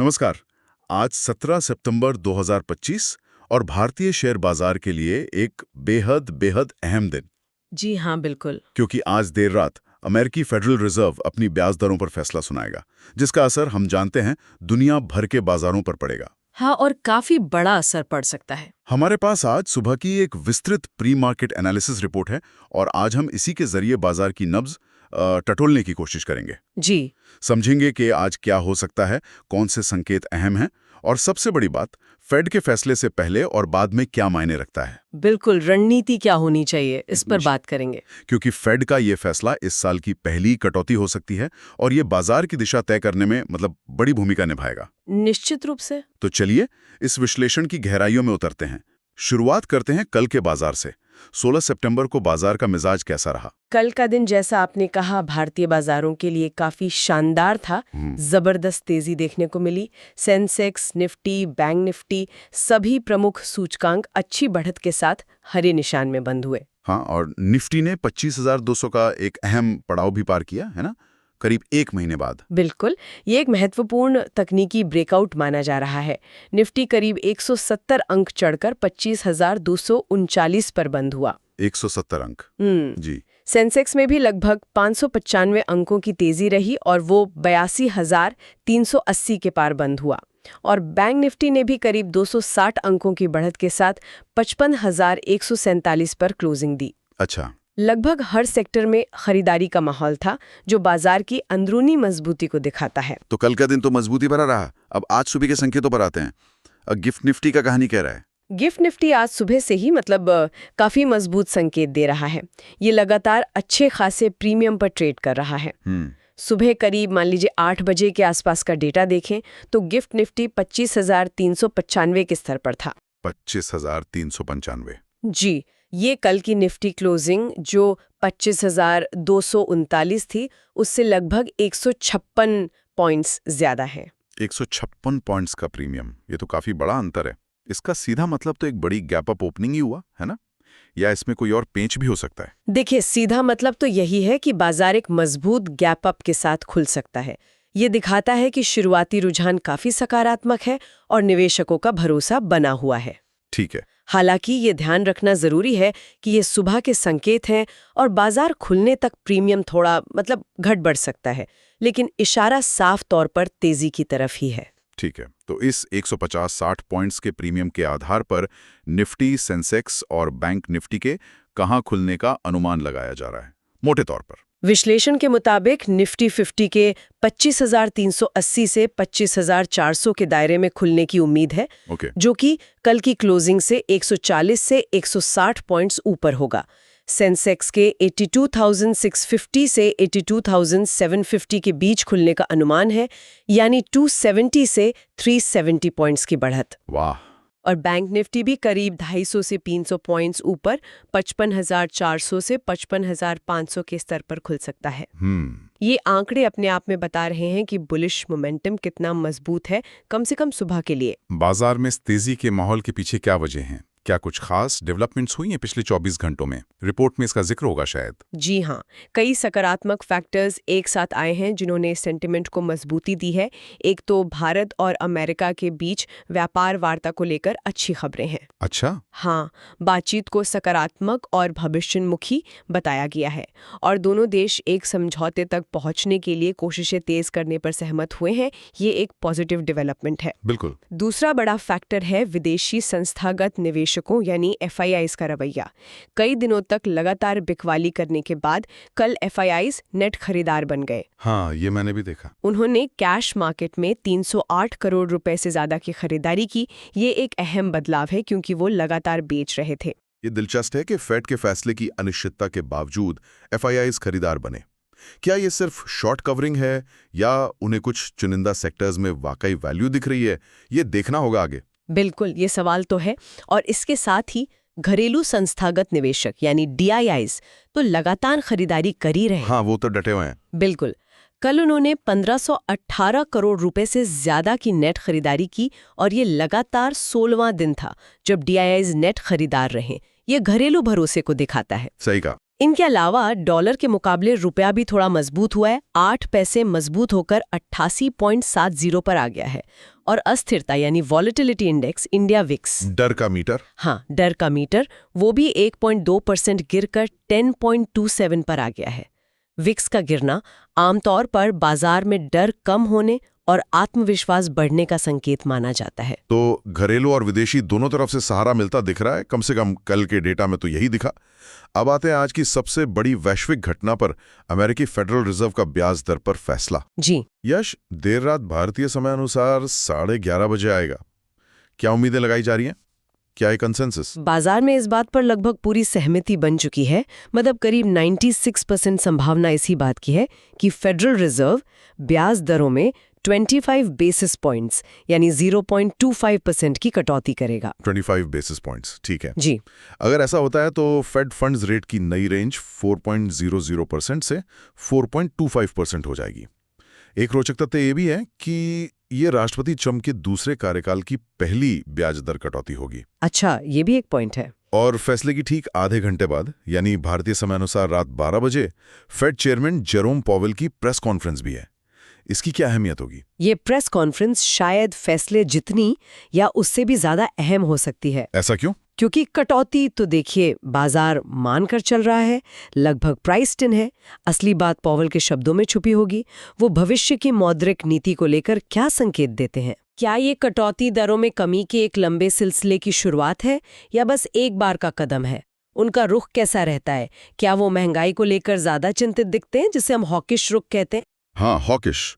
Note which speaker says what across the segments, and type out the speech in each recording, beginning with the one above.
Speaker 1: नमस्कार। आज 17 सितंबर 2025 और भारतीय शेयर बाजार के लिए एक बेहद बेहद अहम दिन,
Speaker 2: जी हाँ, बिल्कुल।
Speaker 1: क्योंकि आज देर रात अमेरिकी फेडरल रिजर्व अपनी ब्याज दरों पर फैसला सुनाएगा, जिसका असर हम जानते हैं दुनिया भर के बाजारों पर पड़ेगा।
Speaker 2: हाँ, और काफी बड़ा असर पड़ सकता है।
Speaker 1: हमारे पास आज सुबह की एक विस्तृत प्री मार्केट एनालिसिस रिपोर्ट है और आज हम इसी के जरिए बाजार की नब्ज टटोलने की कोशिश करेंगे।
Speaker 2: जी,
Speaker 1: समझेंगे कि आज क्या हो सकता है, कौन से संकेत अहम हैं और सबसे बड़ी बात, फेड के फैसले से पहले और बाद में क्या मायने रखता है।
Speaker 2: बिल्कुल। रणनीति क्या होनी चाहिए, इस पर
Speaker 1: जी।
Speaker 2: बात करेंगे।
Speaker 1: क्योंकि फेड का ये फैसला इस साल की पहली कटौती हो सकती है और ये बाजार की दिशा तय करने में बड़ी भूमिका निभाएगा।
Speaker 2: निश्चित रूप से।
Speaker 1: तो चलिए इस विश्लेषण की गहराइयों में उतरते हैं। शुरुआत करते हैं कल के बाजार से। 16 सितंबर को बाजार का मिजाज कैसा रहा?
Speaker 2: कल का दिन, जैसा आपने कहा, भारतीय बाजारों के लिए काफी शानदार था। जबरदस्त तेजी देखने को मिली। सेंसेक्स, निफ्टी, बैंक निफ्टी, सभी प्रमुख सूचकांक अच्छी बढ़त के साथ हरे निशान में बंद हुए।
Speaker 1: हाँ, और निफ्टी ने 25,200 का एक अहम पड़ाव भी पार किया, है ना, करीब एक महीने बाद।
Speaker 2: बिल्कुल, ये एक महत्वपूर्ण तकनीकी ब्रेकआउट माना जा रहा है। निफ्टी करीब 170 अंक चढ़कर 25,239 पर बंद हुआ।
Speaker 1: 170 अंक। जी।
Speaker 2: सेंसेक्स में भी लगभग 595 अंकों की तेजी रही और वो 82,380 के पार बंद हुआ। और बैंक निफ्टी ने भी करीब 260 अंकों की बढ़त के साथ 55,147 पर क्लोजिंग दी।
Speaker 1: अच्छा।
Speaker 2: लगभग हर सेक्टर में खरीदारी का माहौल था, जो बाजार की अंदरूनी मजबूती को दिखाता है।
Speaker 1: तो कल का दिन तो मजबूती भरा रहा। अब आज सुबह के संकेतों पर आते हैं। गिफ्ट निफ्टी का कहानी कह रहा है।
Speaker 2: गिफ्ट निफ्टी आज सुबह से ही काफी मजबूत संकेत दे रहा है। ये लगातार अच्छे खासे प्रीमियम पर ट्रेड कर रहा है। सुबह करीब मान लीजिए 8 बजे के आसपास का डेटा देखें तो गिफ्ट निफ्टी 25,395 के स्तर पर था।
Speaker 1: 25,395।
Speaker 2: जी, ये कल की निफ्टी क्लोजिंग जो 25,239 थी, उससे लगभग 156 पॉइंट्स ज्यादा है।
Speaker 1: 156 पॉइंट्स का प्रीमियम, ये तो काफी बड़ा अंतर है। इसका सीधा मतलब तो एक बड़ी गैप अप ओपनिंग ही हुआ, है ना? या इसमें कोई और पेंच भी हो सकता है?
Speaker 2: देखिए, सीधा मतलब तो यही है कि बाजार एक मजबूत गैप अप के साथ खुल सकता है। ये दिखाता है कि शुरुआती रुझान काफी सकारात्मक है और निवेशकों का भरोसा बना हुआ है।
Speaker 1: ठीक है।
Speaker 2: हालांकि ये ध्यान रखना जरूरी है कि ये सुबह के संकेत हैं और बाजार खुलने तक प्रीमियम थोड़ा घट बढ़ सकता है, लेकिन इशारा साफ तौर पर तेजी की तरफ ही है।
Speaker 1: ठीक है, तो इस 150-60 पॉइंट्स के प्रीमियम के आधार पर निफ्टी, सेंसेक्स और बैंक निफ्टी के कहां खुलने का अनुमान लगाया जा रहा है मोटे तौर पर?
Speaker 2: विश्लेषण के मुताबिक निफ्टी 50 के 25,380 से 25,400 के दायरे में खुलने की उम्मीद है। जो कि कल की क्लोजिंग से 140 से 160 पॉइंट्स ऊपर होगा। सेंसेक्स के 82,650 से 82,750 के बीच खुलने का अनुमान है, यानी 270 से 370 पॉइंट्स की बढ़त।
Speaker 1: वाह।
Speaker 2: और बैंक निफ्टी भी करीब 250 से 300 पॉइंट्स ऊपर 55,400 से 55,500 के स्तर पर खुल सकता है। ये आंकड़े अपने आप में बता रहे हैं कि बुलिश मोमेंटम कितना मजबूत है, कम से कम सुबह के लिए।
Speaker 1: बाजार में इस तेजी के माहौल के पीछे क्या वजह है? क्या कुछ खास डेवलपमेंट्स हुई हैं पिछले 24 घंटों में? रिपोर्ट में इसका जिक्र होगा शायद।
Speaker 2: जी हाँ, कई सकारात्मक फैक्टर्स एक साथ आए हैं जिन्होंने सेंटिमेंट को मजबूती दी है। एक तो भारत और अमेरिका के बीच व्यापार वार्ता को लेकर अच्छी खबरें हैं।
Speaker 1: अच्छा।
Speaker 2: हाँ, बातचीत को सकारात्मक और भविष्योन्मुखी बताया गया है और दोनों देश एक समझौते तक पहुंचने के लिए कोशिशें तेज करने पर सहमत हुए हैं। ये एक पॉजिटिव डेवलपमेंट है।
Speaker 1: बिल्कुल।
Speaker 2: दूसरा बड़ा फैक्टर है विदेशी संस्थागत निवेशकों यानी FIIs का रवैया। कई दिनों तक लगातार बिकवाली करने के बाद कल FIIs नेट खरीदार बन गए।
Speaker 1: हाँ, ये मैंने भी देखा।
Speaker 2: उन्होंने कैश मार्केट में 308 करोड़ रुपए से ज्यादा की खरीदारी की। ये एक अहम बदलाव है क्योंकि वो लगातार बेच रहे थे।
Speaker 1: ये दिलचस्प है कि फेड के फैसले की अनिश्चितता के बावजूद FIIs खरीदार बने। क्या ये सिर्फ शॉर्ट कवरिंग है या उन्हें कुछ चुनिंदा सेक्टर्स में वाकई वैल्यू दिख रही है? ये देखना होगा आगे।
Speaker 2: बिल्कुल, ये सवाल तो है। और इसके साथ ही घरेलू संस्थागत निवेशक यानी DIIs तो लगातार खरीदारी कर ही रहे हैं।
Speaker 1: हाँ, वो तो डटे हुए हैं।
Speaker 2: बिल्कुल। कल उन्होंने 1518 करोड़ रुपए से ज्यादा की नेट खरीदारी की और ये लगातार 16वां दिन था जब DIIs नेट खरीदार रहे। ये घरेलू भरोसे को दिखाता है।
Speaker 1: सही कहा।
Speaker 2: इनके अलावा डॉलर के मुकाबले रुपया भी थोड़ा मजबूत हुआ है, 8 पैसे मजबूत होकर 88.70 पर आ गया है। और अस्थिरता यानी वॉलेटिलिटी इंडेक्स इंडिया विक्स,
Speaker 1: डर का मीटर,
Speaker 2: हाँ डर का मीटर, वो भी 1.2% गिरकर 10.27 पर आ गया है। विक्स का गिरना आमतौर पर बाजार में डर कम होने और आत्मविश्वास बढ़ने का संकेत माना जाता है।
Speaker 1: तो घरेलू और विदेशी दोनों तरफ से सहारा मिलता दिख रहा है, कम से कम कल के डेटा में तो यही दिखा। अब आते हैं आज की सबसे बड़ी वैश्विक घटना पर, अमेरिकी फेडरल रिजर्व का ब्याज दर पर फैसला।
Speaker 2: जी
Speaker 1: यश, देर रात भारतीय समय अनुसार 11:30 बजे आएगा। क्या उम्मीदें लगाई जा रही हैं? क्या है कंसेंसस?
Speaker 2: बाजार में इस बात पर लगभग पूरी सहमति बन चुकी है। मतलब करीब 96% संभावना इसी बात की है कि फेडरल रिजर्व ब्याज दरों में 25 बेसिस पॉइंट्स यानी 0.25% की कटौती करेगा।
Speaker 1: 25 बेसिस पॉइंट्स, ठीक है
Speaker 2: जी।
Speaker 1: अगर ऐसा होता है तो फेड फंड्स रेट की नई रेंज 4.00% से 4.25% हो जाएगी। एक रोचक तथ्य ये भी है कि ये राष्ट्रपति ट्रंप के दूसरे कार्यकाल की पहली ब्याज दर कटौती होगी।
Speaker 2: अच्छा, ये भी एक पॉइंट है।
Speaker 1: और फैसले की ठीक आधे घंटे बाद यानी भारतीय समय अनुसार रात 12 बजे फेड चेयरमैन जेरोम पॉवेल की प्रेस कॉन्फ्रेंस भी है। इसकी क्या अहमियत होगी?
Speaker 2: ये प्रेस कॉन्फ्रेंस शायद फैसले जितनी या उससे भी ज्यादा अहम हो सकती है।
Speaker 1: ऐसा क्यों?
Speaker 2: क्योंकि कटौती तो देखिए बाजार मानकर चल रहा है, लगभग प्राइस्ड इन है। असली बात पॉवेल के शब्दों में छुपी होगी। वो भविष्य की मौद्रिक नीति को लेकर क्या संकेत देते हैं? क्या ये कटौती दरों में कमी के एक लंबे सिलसिले की शुरुआत है या बस एक बार का कदम है? उनका रुख कैसा रहता है? क्या वो महंगाई को लेकर ज्यादा चिंतित दिखते हैं, जिसे हम हॉकिश रुख कहते हैं?
Speaker 1: हाँ, हॉकिश।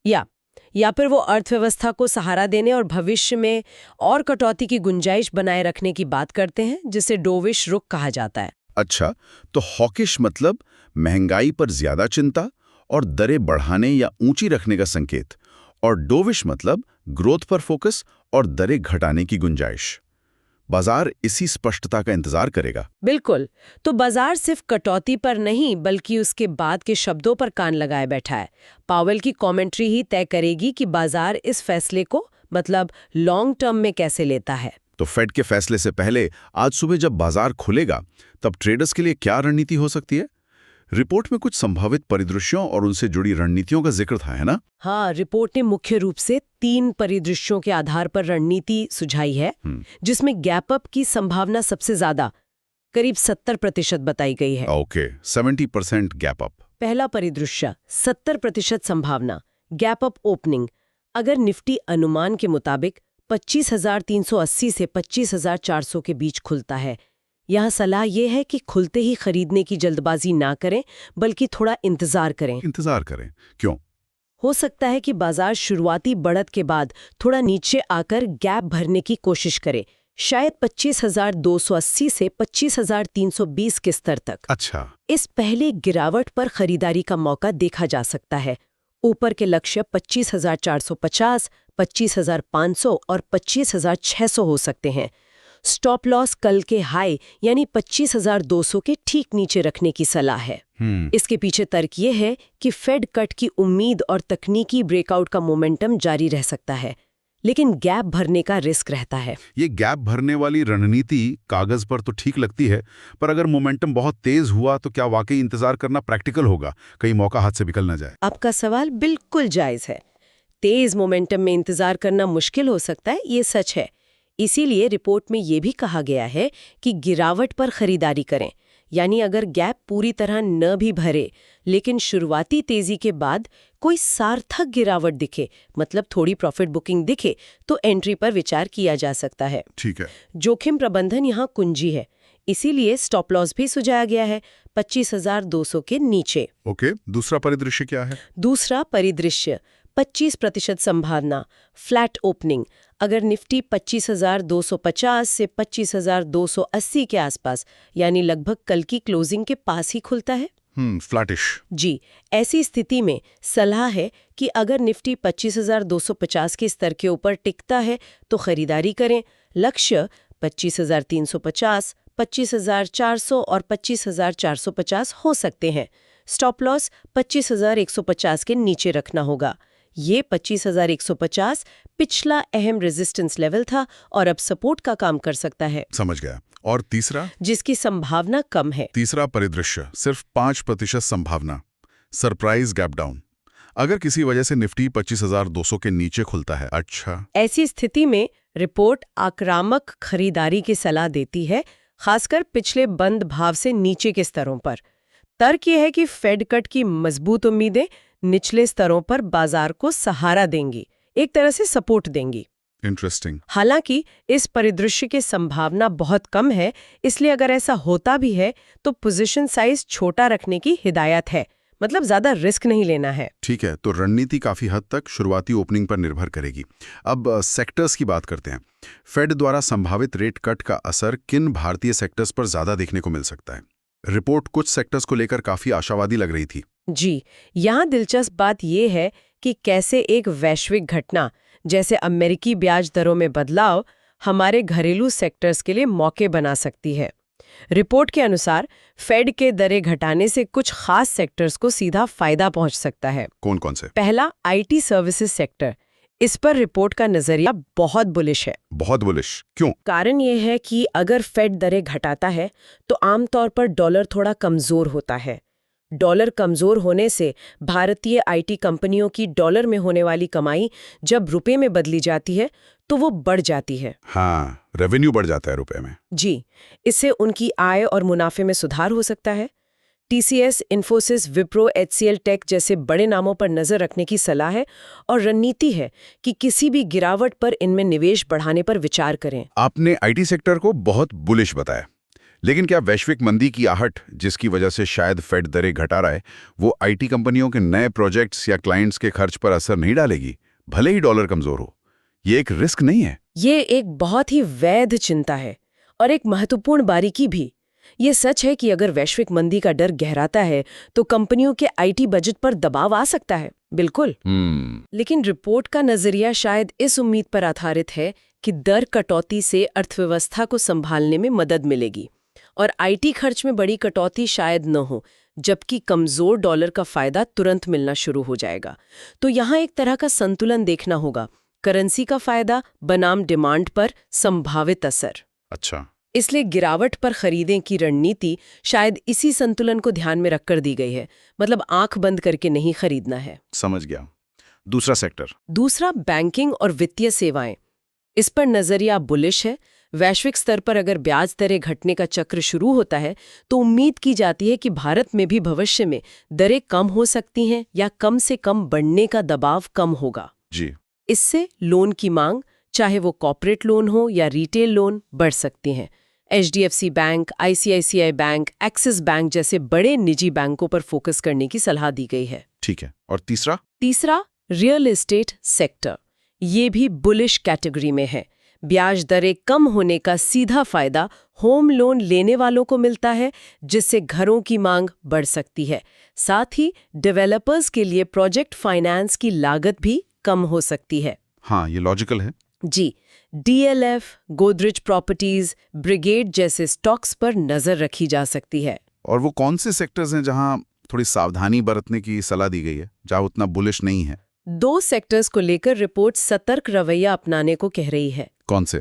Speaker 2: या फिर वो अर्थव्यवस्था को सहारा देने और भविष्य में और कटौती की गुंजाइश बनाए रखने की बात करते हैं, जिसे डोविश रुख कहा जाता है।
Speaker 3: अच्छा, तो हॉकिश मतलब महंगाई पर ज्यादा चिंता और दरें बढ़ाने या ऊंची रखने का संकेत, और डोविश मतलब ग्रोथ पर फोकस और दरें घटाने की गुंजाइश। बाजार इसी स्पष्टता का इंतजार करेगा।
Speaker 2: बिल्कुल। तो बाजार सिर्फ कटौती पर नहीं बल्कि उसके बाद के शब्दों पर कान लगाए बैठा है। पावेल की कमेंट्री ही तय करेगी कि बाजार इस फैसले को मतलब लॉन्ग टर्म में कैसे लेता है।
Speaker 3: तो फेड के फैसले से पहले आज सुबह जब बाजार खुलेगा तब ट्रेडर्स के लिए क्या रणनीति हो सकती है? रिपोर्ट में कुछ संभावित परिदृश्यों और उनसे जुड़ी रणनीतियों का जिक्र था, है ना?
Speaker 2: हाँ, रिपोर्ट ने मुख्य रूप से 3 परिदृश्यों के आधार पर रणनीति सुझाई है, जिसमें गैप अप की संभावना सबसे ज्यादा करीब 70% बताई गई है।
Speaker 3: Okay, 70% gap up.
Speaker 2: पहला परिदृश्य 70% संभावना गैप अप ओपनिंग। अगर निफ्टी अनुमान के मुताबिक 25,380 से 25,400 के बीच खुलता है, यहाँ सलाह यह है कि खुलते ही खरीदने की जल्दबाजी ना करें बल्कि थोड़ा इंतजार करें।
Speaker 3: इंतजार करें? क्यों?
Speaker 2: हो सकता है कि बाजार शुरुआती बढ़त के बाद थोड़ा नीचे आकर गैप भरने की कोशिश करे, शायद 25,280 से 25,320 के स्तर तक।
Speaker 3: अच्छा।
Speaker 2: इस पहले गिरावट पर खरीदारी का मौका देखा जा सकता है। ऊपर के लक्ष्य 25,450, 25,500 और 25,600 हो सकते हैं। स्टॉप लॉस कल के हाई यानी 25,200 के ठीक नीचे रखने की सलाह है। इसके पीछे तर्क ये है कि फेड कट की उम्मीद और तकनीकी ब्रेकआउट का मोमेंटम जारी रह सकता है, लेकिन गैप भरने का रिस्क रहता है।
Speaker 3: ये गैप भरने वाली रणनीति कागज पर तो ठीक लगती है, पर अगर मोमेंटम बहुत तेज हुआ तो क्या वाकई इंतजार करना प्रैक्टिकल होगा? कहीं मौका हाथ से निकल ना जाए।
Speaker 2: आपका सवाल बिल्कुल जायज है। तेज मोमेंटम में इंतजार करना मुश्किल हो सकता है, ये सच है। इसीलिए रिपोर्ट में ये भी कहा गया है कि गिरावट पर खरीदारी करें, यानी अगर गैप पूरी तरह न भी भरे लेकिन शुरुआती तेजी के बाद कोई सार्थक गिरावट दिखे, मतलब थोड़ी प्रॉफिट बुकिंग दिखे, तो एंट्री पर विचार किया जा सकता है।
Speaker 1: ठीक है।
Speaker 2: जोखिम प्रबंधन यहाँ कुंजी है, इसीलिए स्टॉप लॉस भी सुझाया गया है 25,200 के नीचे।
Speaker 1: ओके, दूसरा परिदृश्य क्या है?
Speaker 2: दूसरा परिदृश्य 25% संभावना फ्लैट ओपनिंग। अगर निफ्टी 25,250 से 25,280 के आसपास यानी लगभग कल की क्लोजिंग के पास ही खुलता है,
Speaker 1: फ्लैटिश।
Speaker 2: जी, ऐसी स्थिति में सलाह है कि अगर निफ्टी 25,250 के स्तर के ऊपर टिकता है तो खरीदारी करें। लक्ष्य 25,350, 25,400 और 25,450 हो सकते हैं। स्टॉप लॉस 25,150 के नीचे रखना होगा। ये 25,150 पिछला अहम रेजिस्टेंस लेवल था और अब सपोर्ट का काम कर सकता है।
Speaker 1: समझ गया। और तीसरा?
Speaker 2: जिसकी संभावना कम है।
Speaker 1: तीसरा परिदृश्य, सिर्फ 5% संभावना, सरप्राइज गैप डाउन। अगर किसी वजह से निफ्टी 25,200 के नीचे खुलता है। अच्छा।
Speaker 2: ऐसी स्थिति में रिपोर्ट आक्रामक खरीदारी की सलाह देती है, खासकर पिछले बंद भाव से नीचे के स्तरों पर। तर्क यह है कि फेड कट की मजबूत उम्मीदें निचले स्तरों पर बाजार को सहारा देंगी, एक तरह से सपोर्ट देंगी।
Speaker 1: इंटरेस्टिंग।
Speaker 2: हालांकि इस परिदृश्य की संभावना बहुत कम है, इसलिए अगर ऐसा होता भी है तो पोजीशन साइज छोटा रखने की हिदायत है, मतलब ज्यादा रिस्क नहीं लेना है।
Speaker 1: ठीक है, तो रणनीति काफी हद तक शुरुआती ओपनिंग पर निर्भर करेगी। अब सेक्टर्स की बात करते हैं। फेड द्वारा संभावित रेट कट का असर किन भारतीय सेक्टर्स पर ज्यादा देखने को मिल सकता है? रिपोर्ट कुछ सेक्टर्स को लेकर काफी आशावादी लग रही थी।
Speaker 2: जी, यहाँ दिलचस्प बात यह है कि कैसे एक वैश्विक घटना जैसे अमेरिकी ब्याज दरों में बदलाव हमारे घरेलू सेक्टर्स के लिए मौके बना सकती है। रिपोर्ट के अनुसार फेड के दरें घटाने से कुछ खास सेक्टर्स को सीधा फायदा पहुंच सकता है।
Speaker 1: कौन कौन से?
Speaker 2: पहला, आईटी सर्विसेज सेक्टर। इस पर रिपोर्ट का नजरिया बहुत बुलिश है।
Speaker 1: बहुत बुलिश क्यों?
Speaker 2: कारण यह है कि अगर फेड दरें घटाता है तो आमतौर पर डॉलर थोड़ा कमजोर होता है। डॉलर कमजोर होने से भारतीय आईटी कंपनियों की डॉलर में होने वाली कमाई जब रुपए में बदली जाती है तो वो बढ़ जाती है।
Speaker 1: हाँ, रेवेन्यू बढ़ जाता है रुपए में।
Speaker 2: जी, इससे उनकी आय और मुनाफे में सुधार हो सकता है। टीसीएस, इन्फोसिस, विप्रो, एचसीएल टेक जैसे बड़े नामों पर नजर रखने की सलाह है और रणनीति है कि किसी भी गिरावट पर इनमें निवेश बढ़ाने पर विचार करें।
Speaker 3: आपने आईटी सेक्टर को बहुत बुलिश बताया, लेकिन क्या वैश्विक मंदी की आहट जिसकी वजह से शायद फेड दरें घटा रहा है, वो आईटी कंपनियों के नए प्रोजेक्ट्स या क्लाइंट्स के खर्च पर असर नहीं डालेगी, भले ही डॉलर कमजोर हो? ये एक रिस्क नहीं है?
Speaker 2: ये एक बहुत ही वैध चिंता है और एक महत्वपूर्ण बारीकी भी। ये सच है कि अगर वैश्विक मंदी का डर गहराता है तो कंपनियों के आईटी बजट पर दबाव आ सकता है, बिल्कुल। लेकिन रिपोर्ट का नजरिया शायद इस उम्मीद पर आधारित है कि दर कटौती से अर्थव्यवस्था को संभालने में मदद मिलेगी और आईटी खर्च में बड़ी कटौती शायद न हो, जबकि कमजोर डॉलर का फायदा तुरंत मिलना शुरू हो जाएगा। तो यहाँ एक तरह का संतुलन देखना होगा, करेंसी का फायदा बनाम डिमांड पर संभावित असर।
Speaker 1: अच्छा।
Speaker 2: इसलिए गिरावट पर खरीदें की रणनीति शायद इसी संतुलन को ध्यान में रखकर दी गई है, मतलब आंख बंद करके नहीं खरीदना है।
Speaker 3: समझ गया। दूसरा सेक्टर?
Speaker 2: दूसरा, बैंकिंग और वित्तीय सेवाएं। इस पर नजरिया बुलिश है। वैश्विक स्तर पर अगर ब्याज दरें घटने का चक्र शुरू होता है तो उम्मीद की जाती है कि भारत में भी भविष्य में दरें कम हो सकती हैं या कम से कम बढ़ने का दबाव कम होगा।
Speaker 3: जी।
Speaker 2: इससे लोन की मांग, चाहे वो कॉर्पोरेट लोन हो या रिटेल लोन, बढ़ सकती हैं। HDFC bank, ICICI bank, axis bank जैसे बड़े निजी बैंकों पर फोकस करने की सलाह दी गई है।
Speaker 3: ठीक है। और तीसरा?
Speaker 2: तीसरा, रियल एस्टेट सेक्टर। ये भी बुलिश कैटेगरी में है। ब्याज दरें कम होने का सीधा फायदा होम लोन लेने वालों को मिलता है, जिससे घरों की मांग बढ़ सकती है। साथ ही डेवलपर्स के लिए प्रोजेक्ट फाइनेंस की लागत भी कम हो सकती है।
Speaker 3: हाँ, ये लॉजिकल है।
Speaker 2: जी, डीएलएफ, गोदरेज प्रॉपर्टीज, ब्रिगेड जैसे स्टॉक्स पर नजर रखी जा सकती है।
Speaker 3: और वो कौन से सेक्टर्स हैं जहां थोड़ी सावधानी बरतने की सलाह दी गई है, जहां उतना बुलिश नहीं है?
Speaker 2: दो सेक्टर्स को लेकर रिपोर्ट सतर्क रवैया अपनाने को कह रही है।
Speaker 3: कौन से?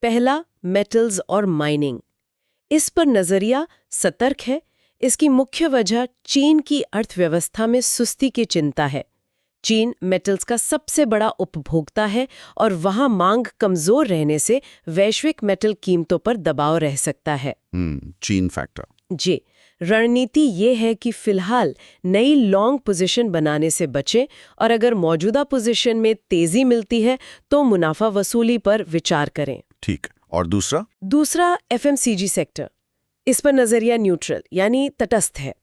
Speaker 2: पहला, मेटल्स और माइनिंग। इस पर नजरिया सतर्क है। इसकी मुख्य वजह चीन की अर्थव्यवस्था में सुस्ती की चिंता है। चीन मेटल्स का सबसे बड़ा उपभोक्ता है और वहां मांग कमजोर रहने से वैश्विक मेटल कीमतों पर दबाव रह सकता है।
Speaker 3: चीन फैक्टर।
Speaker 2: जी, रणनीति ये है कि फिलहाल नई लॉन्ग पोजीशन बनाने से बचें और अगर मौजूदा पोजीशन में तेजी मिलती है तो मुनाफा वसूली पर विचार करें।
Speaker 3: ठीक। और दूसरा?
Speaker 2: दूसरा, एफएमसीजी सेक्टर। इस पर नजरिया न्यूट्रल यानी तटस्थ है।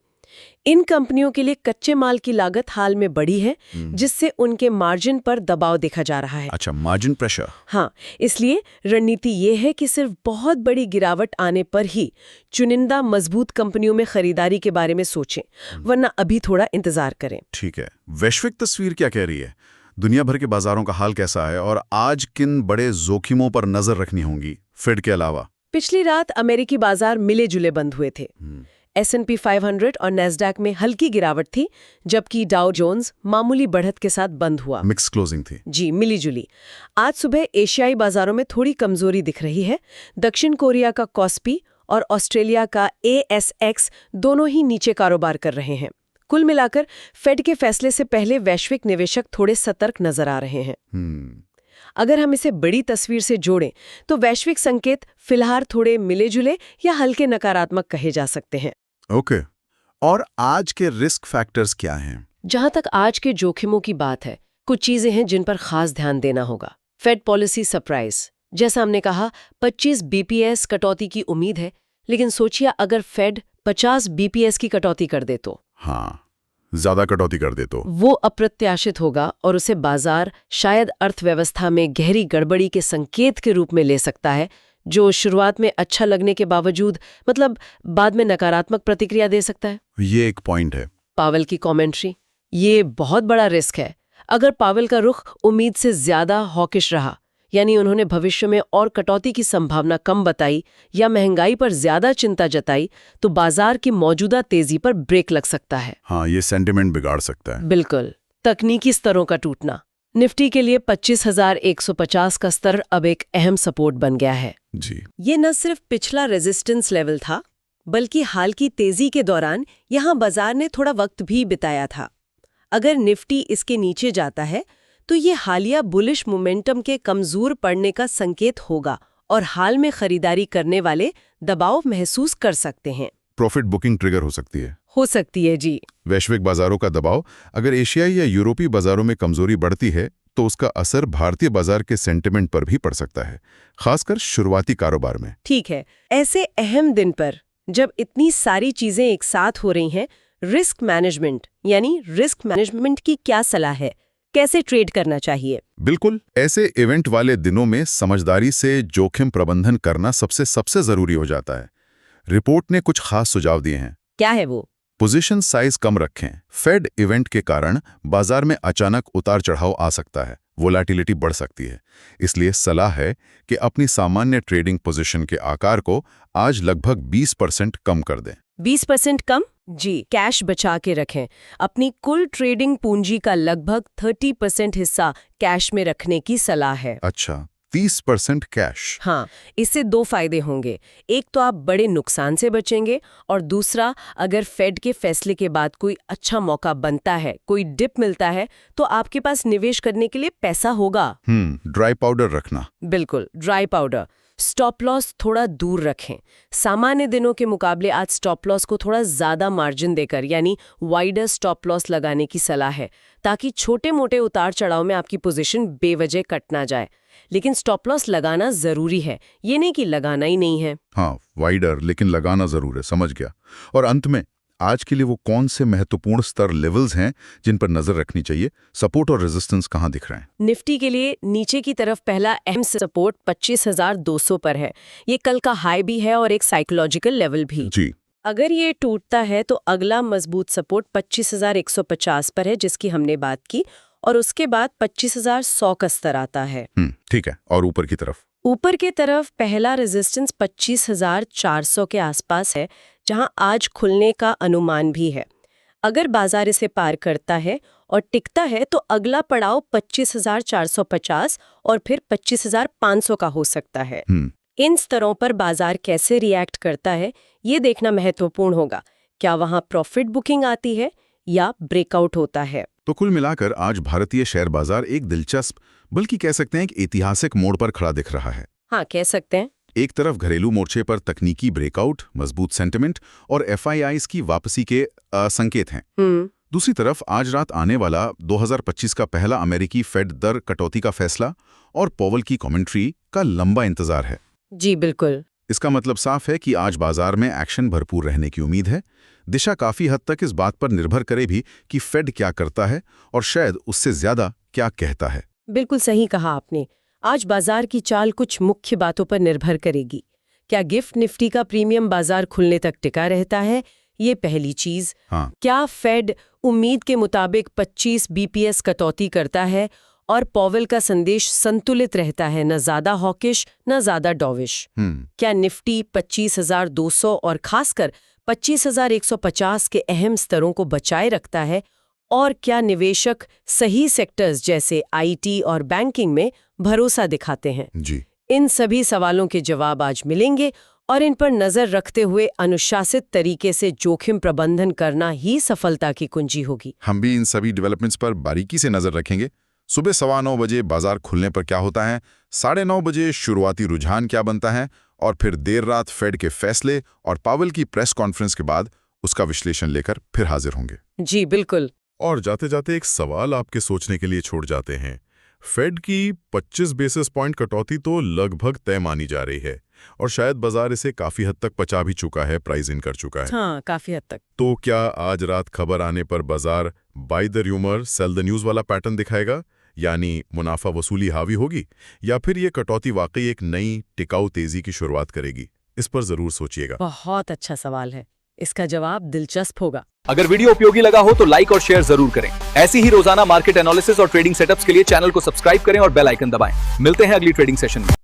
Speaker 2: इन कंपनियों के लिए कच्चे माल की लागत हाल में बढ़ी है, जिससे उनके मार्जिन पर दबाव देखा जा रहा है।
Speaker 3: अच्छा, मार्जिन प्रेशर।
Speaker 2: हाँ, इसलिए रणनीति ये है कि सिर्फ बहुत बड़ी गिरावट आने पर ही चुनिंदा मजबूत कंपनियों में खरीदारी के बारे में सोचें, वरना अभी थोड़ा इंतजार करें।
Speaker 3: ठीक है। वैश्विक तस्वीर क्या कह रही है? दुनिया भर के बाजारों का हाल कैसा है और आज किन बड़े जोखिमों पर नजर रखनी होंगी फेड के अलावा?
Speaker 2: पिछली रात अमेरिकी बाजार मिले जुले बंद हुए थे। S&P 500 और नैस्डैक में हल्की गिरावट थी, जबकि डाउ जोन्स मामूली बढ़त के साथ बंद हुआ।
Speaker 1: मिक्स क्लोजिंग थी।
Speaker 2: जी, मिली-जुली। आज सुबह एशियाई बाजारों में थोड़ी कमजोरी दिख रही है। दक्षिण कोरिया का कॉस्पी और ऑस्ट्रेलिया का ASX दोनों ही नीचे कारोबार कर रहे हैं। कुल मिलाकर फेड के फैसले से पहले वैश्विक निवेशक थोड़े सतर्क नजर आ रहे हैं। अगर हम इसे बड़ी तस्वीर से जोड़ें तो वैश्विक संकेत फिलहाल थोड़े मिले-जुले या हल्के नकारात्मक कहे जा सकते हैं।
Speaker 3: ओके। और आज के रिस्क फैक्टर्स क्या हैं?
Speaker 2: जहां तक आज के जोखिमों की बात है, कुछ चीजें हैं जिन पर खास ध्यान देना होगा। फेड पॉलिसी सरप्राइज, जैसा हमने कहा 25 BPS कटौती की उम्मीद है, लेकिन सोचिए अगर फेड 50 BPS की कटौती कर दे तो।
Speaker 3: हाँ, ज्यादा कटौती कर दे तो
Speaker 2: वो अप्रत्याशित होगा और उसे बाजार शायद अर्थव्यवस्था में गहरी गड़बड़ी के संकेत के रूप में ले सकता है, जो शुरुआत में अच्छा लगने के बावजूद मतलब बाद में नकारात्मक प्रतिक्रिया दे सकता है।
Speaker 3: ये एक पॉइंट है।
Speaker 2: पावेल की कमेंट्री, ये बहुत बड़ा रिस्क है। अगर पावेल का रुख उम्मीद से ज्यादा हॉकिश रहा, यानी उन्होंने भविष्य में और कटौती की संभावना कम बताई या महंगाई पर ज्यादा चिंता जताई, तो बाजार की मौजूदा तेजी पर ब्रेक लग सकता है।
Speaker 3: हाँ, ये सेंटिमेंट बिगाड़ सकता है।
Speaker 2: बिल्कुल। तकनीकी स्तरों का टूटना, निफ्टी के लिए 25,150 का स्तर अब एक अहम सपोर्ट बन गया है।
Speaker 3: जी।
Speaker 2: ये न सिर्फ पिछला रेजिस्टेंस लेवल था, बल्कि हाल की तेजी के दौरान यहाँ बाजार ने थोड़ा वक्त भी बिताया था। अगर निफ्टी इसके नीचे जाता है तो ये हालिया बुलिश मोमेंटम के कमजोर पड़ने का संकेत होगा और हाल में खरीदारी करने वाले दबाव महसूस कर सकते हैं।
Speaker 1: प्रॉफिट बुकिंग ट्रिगर हो सकती है
Speaker 2: जी।
Speaker 1: वैश्विक बाजारों का दबाव अगर एशियाई या यूरोपीय बाजारों में कमजोरी बढ़ती है तो उसका असर भारतीय बाजार के सेंटिमेंट पर भी पड़ सकता है, खासकर शुरुआती कारोबार में।
Speaker 2: ठीक है, ऐसे अहम दिन पर जब इतनी सारी चीजें एक साथ हो रही हैं, रिस्क मैनेजमेंट की क्या सलाह है? कैसे ट्रेड करना चाहिए?
Speaker 1: बिल्कुल, ऐसे इवेंट वाले दिनों में समझदारी से जोखिम प्रबंधन करना सबसे जरूरी हो जाता है। रिपोर्ट ने कुछ खास सुझाव दिए हैं।
Speaker 2: क्या है वो?
Speaker 1: पोजीशन साइज कम रखें। फेड इवेंट के कारण बाजार में अचानक उतार चढ़ाव आ सकता है, वोलेटिलिटी बढ़ सकती है। इसलिए सलाह है कि अपनी सामान्य ट्रेडिंग पोजीशन के आकार को आज लगभग 20% कम कर दें।
Speaker 2: 20% कम? जी। कैश बचा के रखें। अपनी कुल ट्रेडिंग पूंजी का लगभग 30% हिस्सा कैश में रखने की सलाह है।
Speaker 1: अच्छा, 30% कैश।
Speaker 2: हाँ, इससे दो फायदे होंगे। एक तो आप बड़े नुकसान से बचेंगे और दूसरा, अगर फेड के फैसले के बाद कोई अच्छा मौका बनता है, कोई डिप मिलता है, तो आपके पास निवेश करने के लिए पैसा होगा।
Speaker 1: ड्राई पाउडर रखना।
Speaker 2: बिल्कुल, ड्राई पाउडर। स्टॉप लॉस थोड़ा दूर रखें। सामान्य दिनों के मुकाबले आज स्टॉप लॉस को थोड़ा ज्यादा मार्जिन देकर यानी वाइडर स्टॉप लॉस लगाने की सलाह है, ताकि छोटे मोटे उतार चढ़ाव में आपकी पोजीशन बेवजह कट ना जाए। लेकिन स्टॉप लॉस लगाना जरूरी है, ये नहीं कि लगाना ही नहीं है।
Speaker 1: हाँ, वाइडर, लेकिन लगाना जरूर है, समझ गया। और अंत में आज के लिए वो कौन से महत्वपूर्ण स्तर लेवल्स हैं जिन पर नजर रखनी चाहिए? सपोर्ट और रेजिस्टेंस कहाँ दिख रहे हैं?
Speaker 2: निफ्टी के लिए नीचे की तरफ पहला अहम सपोर्ट 25,200 पर है। ये कल का हाई भी है और एक साइकोलॉजिकल लेवल भी।
Speaker 1: जी।
Speaker 2: अगर ये टूटता है तो अगला मजबूत सपोर्ट 25,150 पर है, जिसकी हमने बात की, और उसके बाद 25,100 का स्तर आता है।
Speaker 1: ठीक है। और ऊपर की तरफ?
Speaker 2: ऊपर की तरफ पहला रेजिस्टेंस 25,400 के आसपास है, जहां आज खुलने का अनुमान भी है। अगर बाजार इसे पार करता है और टिकता है तो अगला पड़ाव 25,450 और फिर 25,500 का हो सकता है। इन स्तरों पर बाजार कैसे रिएक्ट करता है, ये देखना महत्वपूर्ण होगा। क्या वहां प्रॉफिट बुकिंग आती है या ब्रेकआउट होता है?
Speaker 1: तो कुल मिलाकर आज भारतीय शेयर बाजार एक दिलचस्प, बल्कि कह सकते हैं एक ऐतिहासिक मोड़ पर खड़ा दिख रहा है।
Speaker 2: हाँ, कह सकते हैं।
Speaker 1: एक तरफ घरेलू मोर्चे पर तकनीकी ब्रेकआउट, मजबूत सेंटिमेंट और FIIs की वापसी के संकेत हैं। दूसरी तरफ आज रात आने वाला 2025 का पहला अमेरिकी फेड दर कटौती का फैसला और पॉवेल की कमेंट्री का लंबा इंतजार है।
Speaker 2: जी बिल्कुल।
Speaker 1: इसका मतलब साफ है कि आज बाजार में एक्शन भरपूर रहने की उम्मीद है। दिशा काफी हद तक इस बात पर निर्भर करे भी कि फेड क्या करता है और शायद उससे ज्यादा क्या कहता है।
Speaker 2: बिल्कुल सही कहा आपने। आज बाजार की चाल कुछ मुख्य बातों पर निर्भर करेगी। क्या गिफ्ट निफ्टी का प्रीमियम बाजार खुलने तक टिका रहता है, ये पहली चीज।
Speaker 1: हाँ।
Speaker 2: क्या फेड उम्मीद के मुताबिक 25 BPS कटौती करता है और पॉवेल का संदेश संतुलित रहता है, न ज्यादा हॉकिश न ज्यादा डॉविश। क्या निफ्टी 25,200 और खासकर 25,150 के अहम स्तरों को बचाए रखता है, और क्या निवेशक सही सेक्टर्स जैसे आईटी और बैंकिंग में भरोसा दिखाते हैं?
Speaker 1: जी,
Speaker 2: इन सभी सवालों के जवाब आज मिलेंगे, और इन पर नजर रखते हुए अनुशासित तरीके से जोखिम प्रबंधन करना ही सफलता की कुंजी होगी।
Speaker 4: हम भी इन सभी डेवलपमेंट्स पर बारीकी से नजर रखेंगे। सुबह 9:15 बजे बाजार खुलने पर क्या होता है, 9:30 बजे शुरुआती रुझान क्या बनता है, और फिर देर रात फेड के फैसले और पावेल की प्रेस कॉन्फ्रेंस के बाद उसका विश्लेषण लेकर फिर हाजिर होंगे।
Speaker 2: जी बिल्कुल।
Speaker 5: और जाते जाते एक सवाल आपके सोचने के लिए छोड़ जाते हैं। फेड की 25 बेसिस पॉइंट कटौती तो लगभग तय मानी जा रही है, और शायद बाजार इसे काफी हद तक पचा भी चुका है, प्राइस इन कर चुका है।
Speaker 2: हाँ, काफी हद तक।
Speaker 5: तो क्या आज रात खबर आने पर बाजार buy the rumour sell the news वाला पैटर्न दिखाएगा, यानी मुनाफा वसूली हावी होगी, या फिर ये कटौती वाकई एक नई टिकाऊ तेजी की शुरुआत करेगी? इस पर जरूर सोचिएगा।
Speaker 2: बहुत अच्छा सवाल है, इसका जवाब दिलचस्प होगा।
Speaker 6: अगर वीडियो उपयोगी लगा हो तो लाइक और शेयर जरूर करें। ऐसी ही रोजाना मार्केट एनालिसिस और ट्रेडिंग सेटअप्स के लिए चैनल को सब्सक्राइब करें और बेल आइकन दबाएं। मिलते हैं अगली ट्रेडिंग सेशन में।